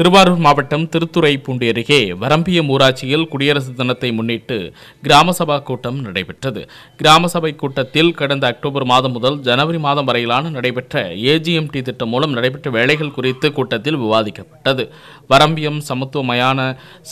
திருவாரூர் மாவட்டம் திருத்துறைப்பூண்டி அருகே வரம்பியம் ஊராட்சியில் குடியரசு தினத்தை முன்னிட்டு கிராம சபா கூட்டம் நடைபெற்றது. கிராம சபை கூட்டத்தில் கடந்த அக்டோபர் மாதம் முதல் ஜனவரி மாதம் வரையிலான நடைபெற்ற AGMT திட்டம் மூலம் நடைபெற்ற வேலைகள் குறித்து கூட்டத்தில் விவாதிக்கப்பட்டது. வரம்பியம் சமத்துவ மயான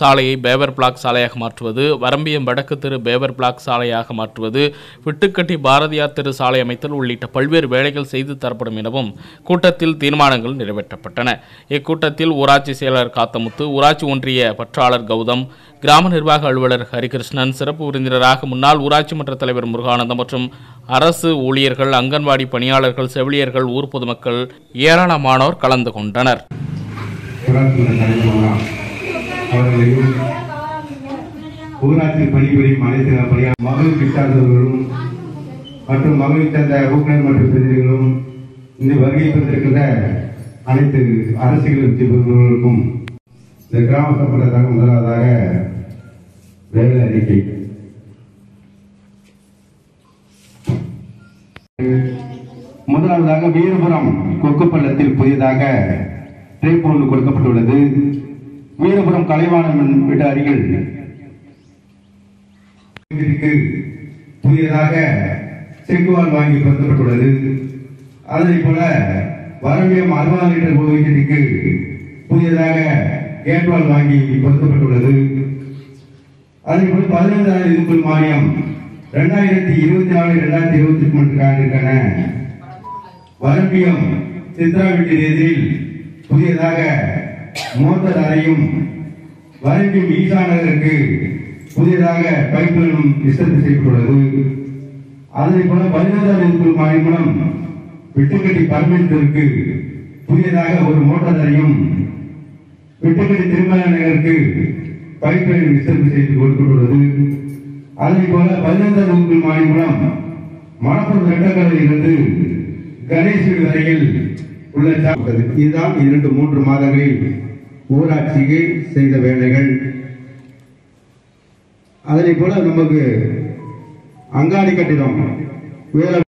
சாலையை பேவர் பிளாக் சாலையாக மாற்றுவது, வரம்பியம் வடக்கு தெரு பேவர் பிளாக் சாலையாக மாற்றுவது, விட்டுக்கட்டி பாரதியார் தெரு சாலை அமைத்தல் உள்ளிட்ட பல்வேறு வேலைகள் செய்து தரப்படும் எனவும் கூட்டத்தில் தீர்மானங்கள் நிறைவேற்றப்பட்டன. இக்கூட்டத்தில் ஊராட்சி செயலர் காத்தமுத்து, ஊராட்சி ஒன்றிய பற்றாளர் கௌதம், கிராம நிர்வாக அலுவலர் ஹரிகிருஷ்ணன், சிறப்பு விருந்தினராக முன்னாள் ஊராட்சி மன்ற தலைவர் முருகானந்தம் மற்றும் அரசு ஊழியர்கள், அங்கன்வாடி பணியாளர்கள், செவிலியர்கள், ஊர் பொதுமக்கள் ஏராளமானோர் கலந்து கொண்டனர். ஊராட்சி பணிபுரியும் அனைத்து மகளிர் சார்ந்தவர்களும் மற்றும் மகளிர் சார்ந்த ஊக்குனர் மற்றும் பிரதிநிதிகளும் இந்த வருகை பெற்றிருக்கின்ற அனைத்து அரசியல் ஜீவர்களுக்கும் இந்த கிராம சம்பந்தமாக முதலாவதாக வேலை அறிக்கை. முதலாவதாக வீரபுரம் கொக்குப்பள்ளத்தில் புதியதாக ட்ரேப் ஒன்று கொடுக்கப்பட்டுள்ளது. வீரபுரம் கலைவாணன் வீட்டு அருகில் புதியதாக செங்குவால் வாங்கி பொருத்தப்பட்டுள்ளது. அதே போல வரம்பியம் 60 லிட்டர் வீட்டுக்கு புதியதாக கேட்வால் வாங்கி பொருத்தப்பட்டுள்ளது. அதேபோல் 15,000 இதுக்குள் மானியம் 2024-2023 ஆண்டிற்கான வரம்பியம் சித்ரா வீட்டின் எதிரில் புதியதாக மோட்டார் அறையும், வரம்பியம் ஈசா நகருக்கு புதியதாக பைப்லைனும் விஸ்தரிப்பு செய்யப்பட்டுள்ளது. அதே போல 15,000 இதுக்குள் மானியம் மூலம் விட்டுக்கட்டி பர்மனென்ட்டிற்கு புதியதாக ஒரு மோட்டார் அறையும், விட்டுக்கட்டி திருமல நகருக்கு பைப்லைன் விஸ்தரிப்பு செய்து கொடுக்கப்பட்டுள்ளது. அதே போல 15,000 மானியம் மூலம் மணப்பூர் ரெட்டக்கரையில் இருந்து கணேஷ் வரையில் உள்ள இதுதான் 2-3 மாதங்களில் ஊராட்சிக்கு செய்த வேலைகள். அதே போல நமக்கு அங்காடி கட்டிடம்